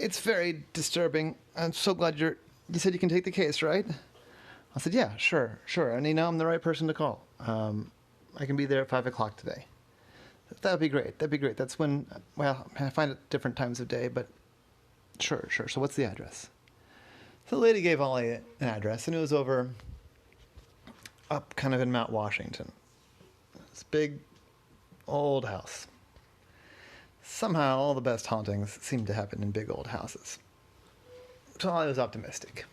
it's very disturbing. I'm so glad you said you can take the case, right? I said, yeah, sure. And I'm the right person to call. I can be there at 5 o'clock today. That would be great. That'd be great. That's when, well, I find it different times of day, but sure. So what's the address? So the lady gave Ollie an address, and it was over up kind of in Mount Washington. This big old house. Somehow all the best hauntings seem to happen in big old houses. So Ollie was optimistic.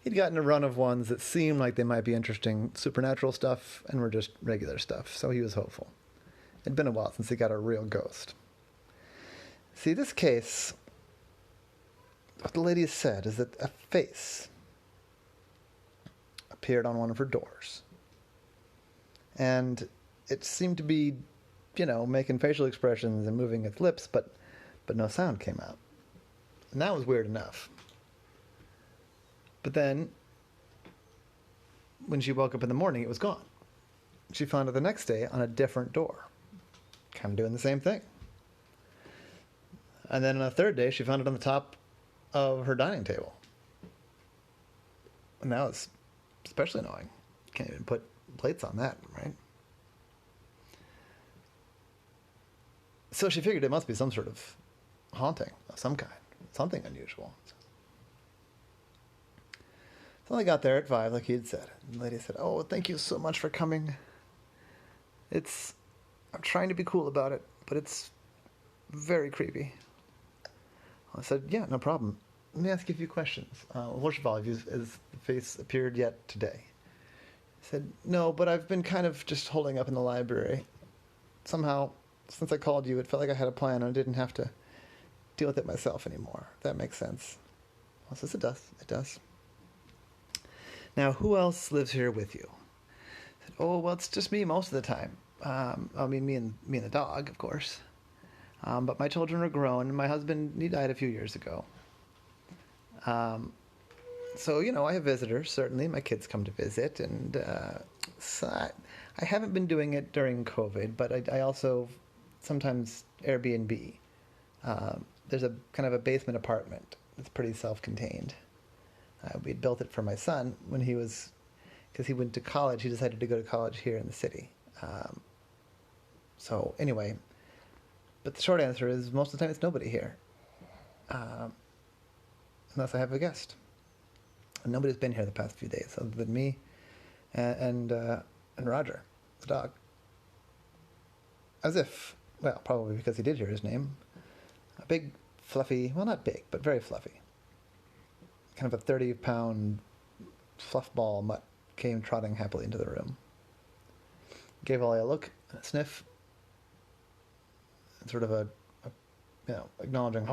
He'd gotten a run of ones that seemed like they might be interesting supernatural stuff and were just regular stuff, so he was hopeful. It'd been a while since he got a real ghost. See, this case, what the lady said is that a face appeared on one of her doors. And it seemed to be, making facial expressions and moving its lips, but no sound came out. And that was weird enough. But then, when she woke up in the morning, it was gone. She found it the next day on a different door. Kind of doing the same thing. And then on the third day, she found it on the top of her dining table. And that was especially annoying. Can't even put plates on that, right? So she figured it must be some sort of haunting of some kind. Something unusual. So I got there at 5, like he had said. And the lady said, "Oh, thank you so much for coming. I'm trying to be cool about it, but it's very creepy." I said, "Yeah, no problem. Let me ask you a few questions. First of all, has the face appeared yet today?" He said, "No, but I've been kind of just holding up in the library. Somehow, since I called you, it felt like I had a plan and I didn't have to deal with it myself anymore. If that makes sense." I said, It does. "Now, who else lives here with you?" I said, "Oh, well, it's just me most of the time. Me and the dog, of course. But my children are grown, and my husband, he died a few years ago. So, I have visitors, certainly. My kids come to visit, and so I haven't been doing it during COVID, but I also sometimes Airbnb. There's a kind of a basement apartment. It's pretty self-contained. We had built it for my son when because he went to college. He decided to go to college here in the city. So anyway, but the short answer is most of the time it's nobody here, unless I have a guest. And nobody's been here the past few days other than me and Roger, the dog. As if, well, probably because he did hear his name. A big, fluffy, well, not big, but very fluffy, kind of a 30-pound fluff ball mutt came trotting happily into the room. Gave Ollie a look and a sniff, and sort of a acknowledging.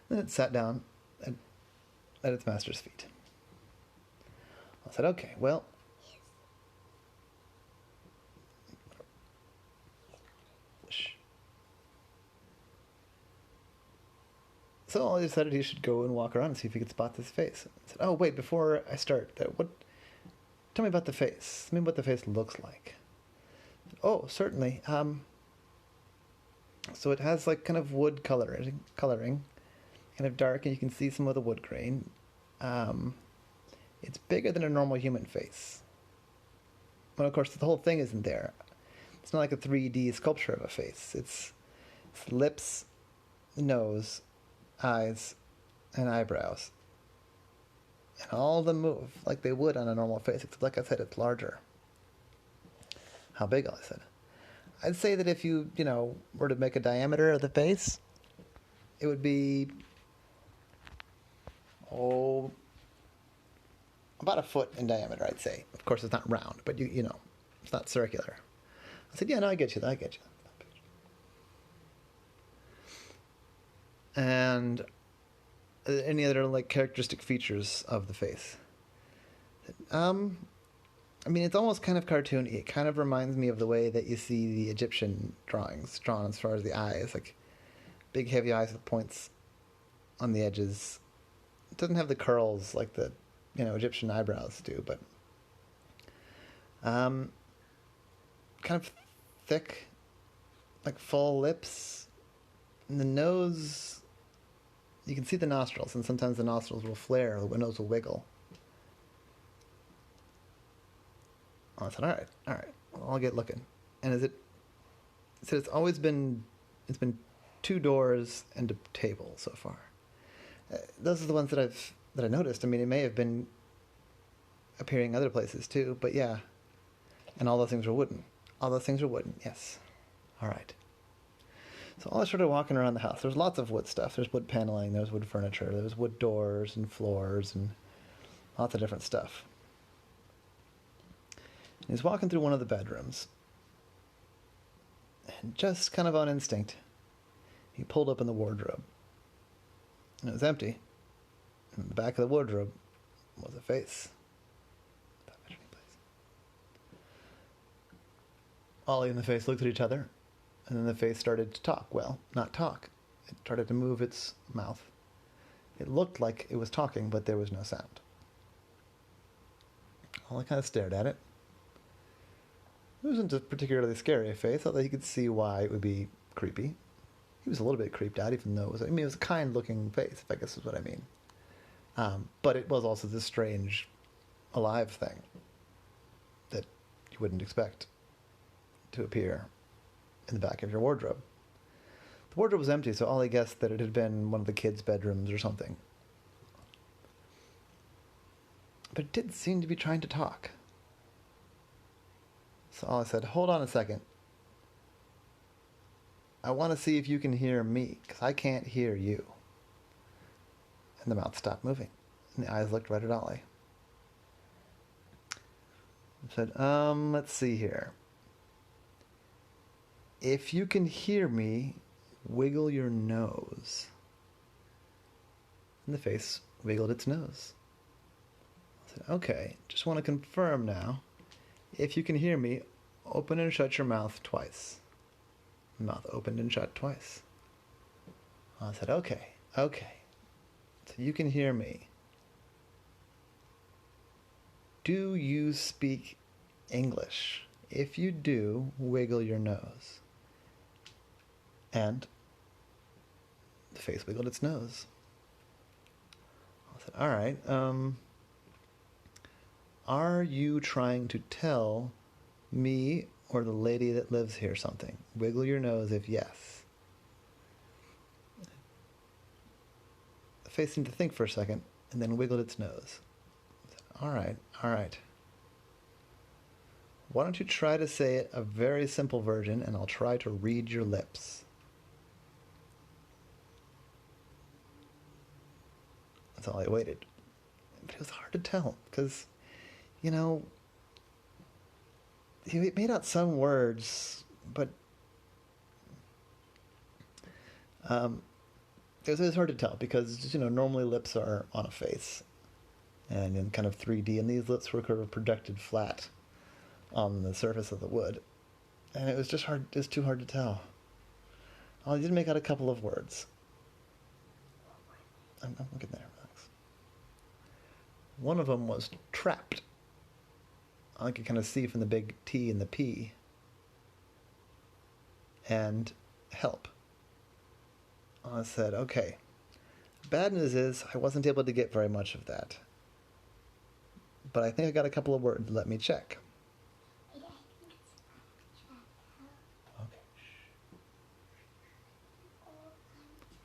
Then it sat down at its master's feet. I said, "Okay, well, so Ollie decided he should go and walk around and see if he could spot this face." I said, "Oh, wait, before I start, tell me about the face. Tell me what the face looks like." "Oh, certainly. So it has like kind of wood coloring, kind of dark, and you can see some of the wood grain. It's bigger than a normal human face. But of course, the whole thing isn't there. It's not like a 3D sculpture of a face. It's lips, nose, eyes, and eyebrows. And all of them move like they would on a normal face, except like I said, it's larger." "How big?" I said. "I'd say that if you, were to make a diameter of the face, it would be, about a foot in diameter, I'd say. Of course, it's not round, but it's not circular." I said, "Yeah, no, I get you. And any other characteristic features of the face?" It's almost kind of cartoony. It kind of reminds me of the way that you see the Egyptian drawings drawn as far as the eyes, like big heavy eyes with points on the edges. It doesn't have the curls like the Egyptian eyebrows do, but kind of thick, like full lips, And the nose, you can see the nostrils, and sometimes the nostrils will flare, or the nose will wiggle. I said, all right, well, I'll get looking. And I said, it's been two doors and a table so far. Those are the ones that I noticed. I mean, it may have been appearing other places too, but yeah. And all those things were wooden. All those things were wooden, yes. All right. So I started walking around the house. There's lots of wood stuff. There's wood paneling, there's wood furniture, there's wood doors and floors and lots of different stuff. And he's walking through one of the bedrooms. And just kind of on instinct, he pulled open the wardrobe. And it was empty. And in the back of the wardrobe was a face. Ollie and the face looked at each other, and then the face started to talk. Well, not talk. It started to move its mouth. It looked like it was talking, but there was no sound. Ollie kind of stared at it. It wasn't a particularly scary face, although he could see why it would be creepy. He was a little bit creeped out, even though it was a kind-looking face, if I guess is what I mean. But it was also this strange, alive thing that you wouldn't expect to appear in the back of your wardrobe. The wardrobe was empty, so Ollie guessed that it had been one of the kids' bedrooms or something. But it did seem to be trying to talk. So Ollie said, "Hold on a second. I want to see if you can hear me, because I can't hear you." And the mouth stopped moving, and the eyes looked right at Ollie. I said, let's see here. If you can hear me, wiggle your nose. And the face wiggled its nose. I said, okay, just want to confirm now. If you can hear me, open and shut your mouth twice. The mouth opened and shut twice. I said, okay. So you can hear me. Do you speak English? If you do, wiggle your nose. And the face wiggled its nose. I said, all right, are you trying to tell me or the lady that lives here something? Wiggle your nose if yes. The face seemed to think for a second and then wiggled its nose. I said, all right. Why don't you try to say it a very simple version, and I'll try to read your lips. That's all I waited. But it was hard to tell, because, he made out some words, but it was hard to tell, because, normally lips are on a face, and in kind of 3D, and these lips were kind of projected flat on the surface of the wood, and it was just too hard to tell. I did make out a couple of words. I'm getting there, relax. One of them was trapped. I could kind of see from the big T and the P. And help. I said, okay. Bad news is I wasn't able to get very much of that. But I think I got a couple of words. Let me check.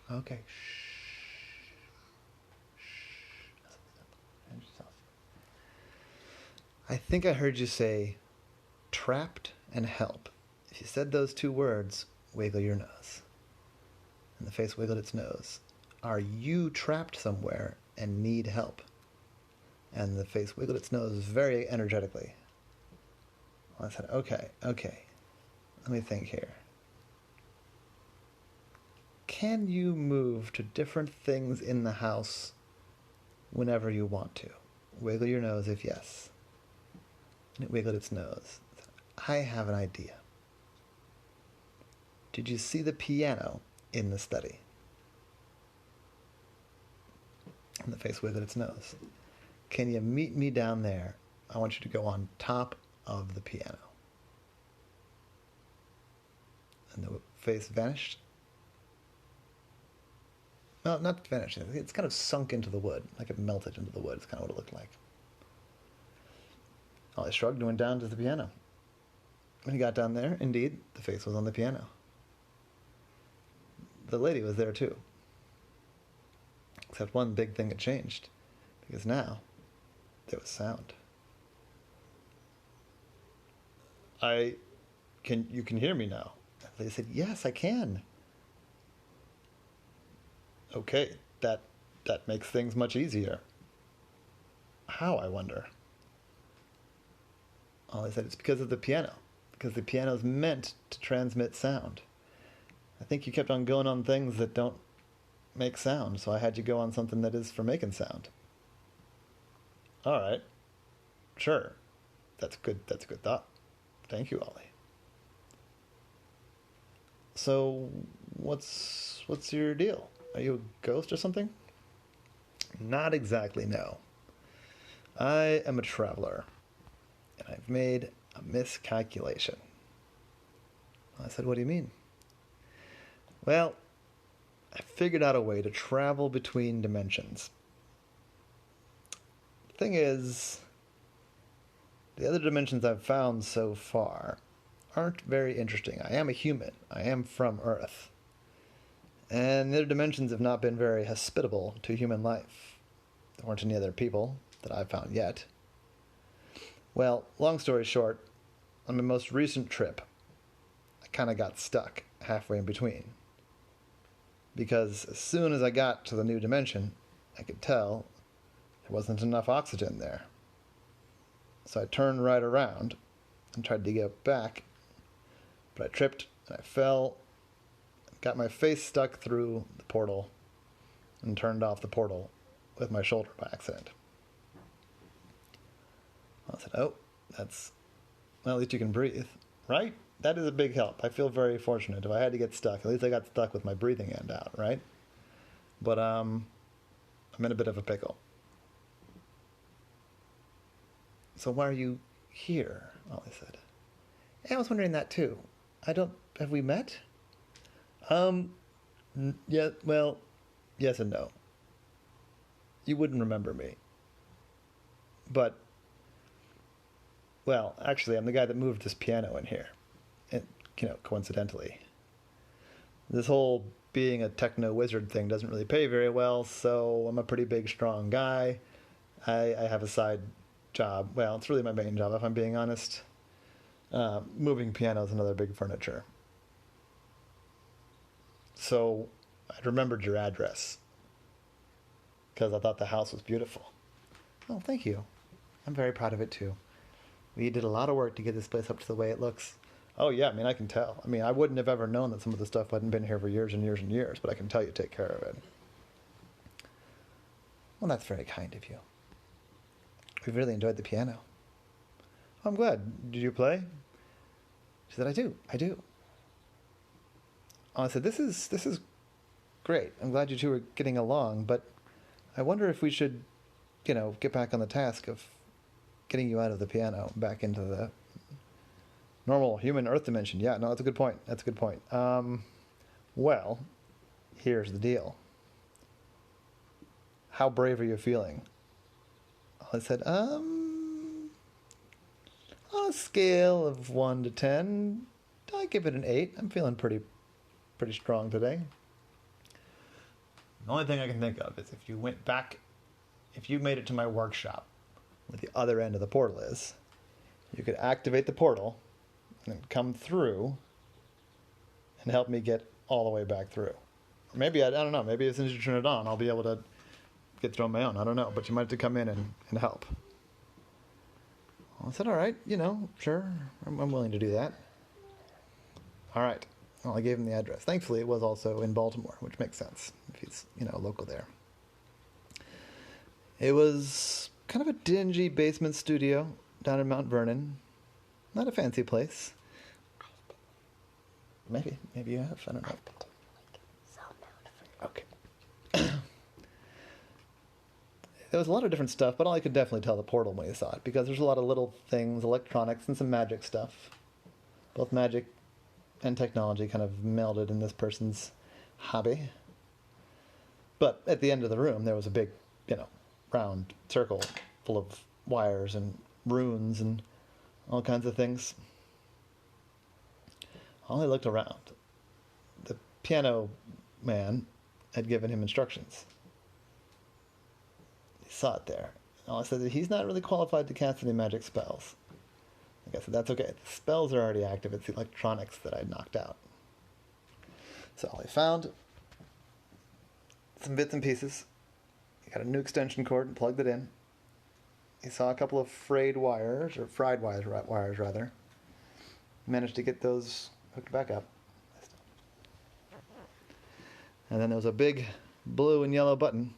Okay. I think I heard you say trapped and help. If you said those two words, wiggle your nose. And the face wiggled its nose. Are you trapped somewhere and need help? And the face wiggled its nose very energetically. I said, okay. Let me think here. Can you move to different things in the house whenever you want to? Wiggle your nose if yes. And it wiggled its nose. I have an idea. Did you see the piano in the study? And the face wiggled its nose. Can you meet me down there? I want you to go on top of the piano. And the face vanished. Well, not finished. It's kind of sunk into the wood, like it melted into the wood. It's kind of what it looked like. Ollie shrugged and went down to the piano. When he got down there, indeed, the face was on the piano. The lady was there too. Except one big thing had changed, because now there was sound. You can hear me now? The lady said, yes, I can. Okay, that makes things much easier. How, I wonder? Ollie said, it's because of the piano. Because the piano is meant to transmit sound. I think you kept on going on things that don't make sound, so I had you go on something that is for making sound. All right. Sure. That's a good thought. Thank you, Ollie. So, what's your deal? Are you a ghost or something? Not exactly, no. I am a traveler, and I've made a miscalculation. I said, what do you mean? Well, I figured out a way to travel between dimensions. The thing is, the other dimensions I've found so far aren't very interesting. I am a human. I am from Earth. And the other dimensions have not been very hospitable to human life. There weren't any other people that I've found yet. Well, long story short, on my most recent trip, I kind of got stuck halfway in between. Because as soon as I got to the new dimension, I could tell there wasn't enough oxygen there. So I turned right around and tried to get back, but I tripped and I fell, got my face stuck through the portal, and turned off the portal with my shoulder by accident. I said, well, at least you can breathe, right? That is a big help. I feel very fortunate. If I had to get stuck, at least I got stuck with my breathing end out, right? But I'm in a bit of a pickle. So why are you here? Ollie said. Yeah, I was wondering that too. Have we met? Yeah, well, yes and no. You wouldn't remember me. But, well, actually, I'm the guy that moved this piano in here. And, coincidentally. This whole being a techno wizard thing doesn't really pay very well, so I'm a pretty big, strong guy. I have a side job. Well, it's really my main job, if I'm being honest. Moving pianos and other big furniture. So I remembered your address because I thought the house was beautiful. Oh, thank you. I'm very proud of it too. We did a lot of work to get this place up to the way it looks. Oh yeah, I can tell. I wouldn't have ever known that some of the stuff hadn't been here for years and years and years, but I can tell you take care of it. Well, that's very kind of you. We've really enjoyed the piano. Oh, I'm glad. Did you play? She said, I do. I said, this is great. I'm glad you two are getting along, but I wonder if we should, get back on the task of getting you out of the piano back into the normal human Earth dimension. Yeah, no, that's a good point. Well, here's the deal. How brave are you feeling? I said, on a scale of 1 to 10, I give it an 8. I'm feeling pretty strong today. The only thing I can think of is if you made it to my workshop, where the other end of the portal is, you could activate the portal and come through and help me get all the way back through. Or maybe, I don't know, maybe as soon as you turn it on, I'll be able to get through on my own. I don't know, but you might have to come in and help. I said, all right, sure, I'm willing to do that. All right. Well, I gave him the address. Thankfully, it was also in Baltimore, which makes sense if he's, local there. It was kind of a dingy basement studio down in Mount Vernon. Not a fancy place. Maybe you have. I don't know. Okay. There was a lot of different stuff, but I could definitely tell the portal when you saw it, because there's a lot of little things, electronics, and some magic stuff. Both magic and technology kind of melded in this person's hobby. But at the end of the room, there was a big, round circle full of wires and runes and all kinds of things. Ollie looked around. The piano man had given him instructions. He saw it there. Ollie said that he's not really qualified to cast any magic spells. Like I said, that's okay. The spells are already active. It's the electronics that I knocked out. So Ollie found some bits and pieces. He got a new extension cord and plugged it in. He saw a couple of fried wires. He managed to get those hooked back up. And then there was a big blue and yellow button.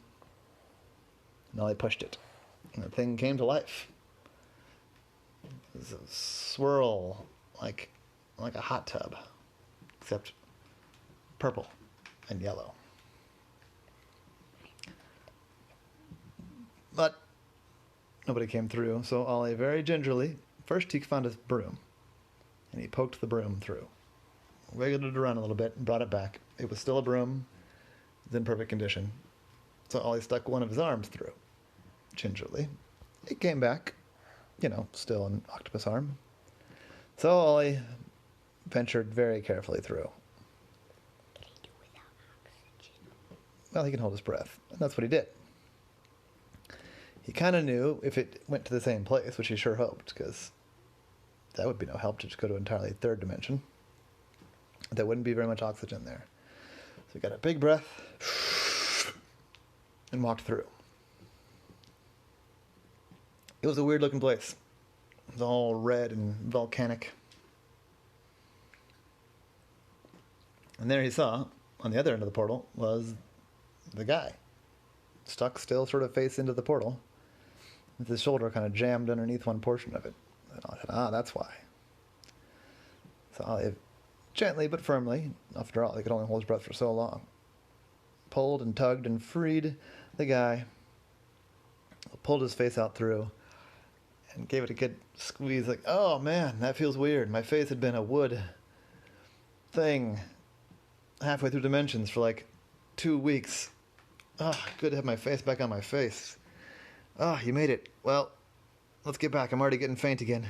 And Ollie pushed it. And the thing came to life. It was a swirl like a hot tub, except purple and yellow. But nobody came through, so Ollie very gingerly, first he found his broom, and he poked the broom through, wiggled it around a little bit, and brought it back. It was still a broom, it was in perfect condition. So Ollie stuck one of his arms through, gingerly. It came back, still an octopus arm. So Ollie ventured very carefully through. Can he do without oxygen? Well, he can hold his breath, and that's what he did. He kind of knew if it went to the same place, which he sure hoped, because that would be no help to just go to an entirely third dimension. There wouldn't be very much oxygen there. So he got a big breath and walked through. It was a weird-looking place. It was all red and volcanic. And there he saw, on the other end of the portal, was the guy, stuck still sort of face into the portal, with his shoulder kind of jammed underneath one portion of it. And I said, that's why. So Ollie gently but firmly, after all, he could only hold his breath for so long, pulled and tugged and freed the guy, pulled his face out through, and gave it a good squeeze, like, oh man, that feels weird. My face had been a wood thing halfway through dimensions for like 2 weeks. Good to have my face back on my face. You made it. Well, let's get back. I'm already getting faint again.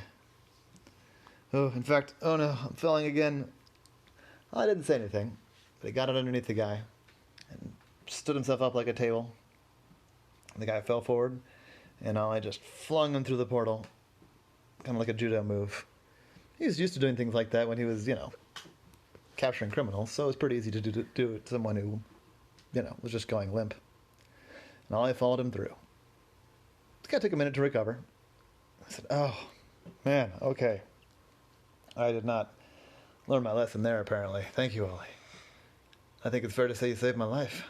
In fact, oh no, I'm falling again. I didn't say anything, but he got it underneath the guy and stood himself up like a table. The guy fell forward, and I just flung him through the portal, kind of like a judo move. He was used to doing things like that when he was, capturing criminals, so it was pretty easy to do it to someone who, was just going limp. And Ollie followed him through. This guy took a minute to recover. I said, oh, man, okay. I did not learn my lesson there, apparently. Thank you, Ollie. I think it's fair to say you saved my life.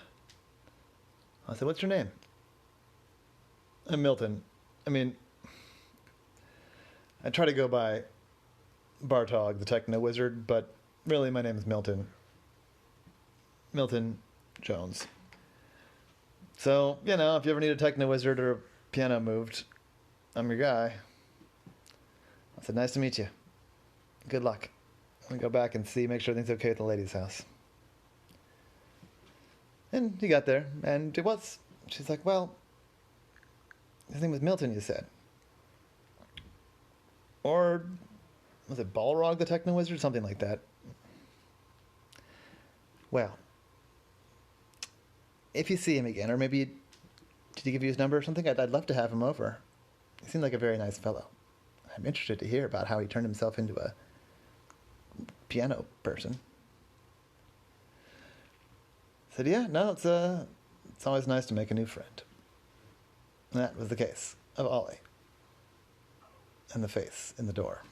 I said, what's your name? I'm Milton. I try to go by Bartog, the techno-wizard, but really my name is Milton. Milton Jones. So, if you ever need a techno-wizard or a piano moved, I'm your guy. I said, nice to meet you. Good luck. I'm going to go back and make sure everything's okay at the lady's house. And he got there, and it was. She's like, well, his name was Milton, you said. Or was it Balrog the Techno-Wizard? Something like that. Well, if you see him again, or maybe did he give you his number or something? I'd love to have him over. He seemed like a very nice fellow. I'm interested to hear about how he turned himself into a piano person. I said, yeah, no, it's always nice to make a new friend. And that was the case of Ollie and the face in the door.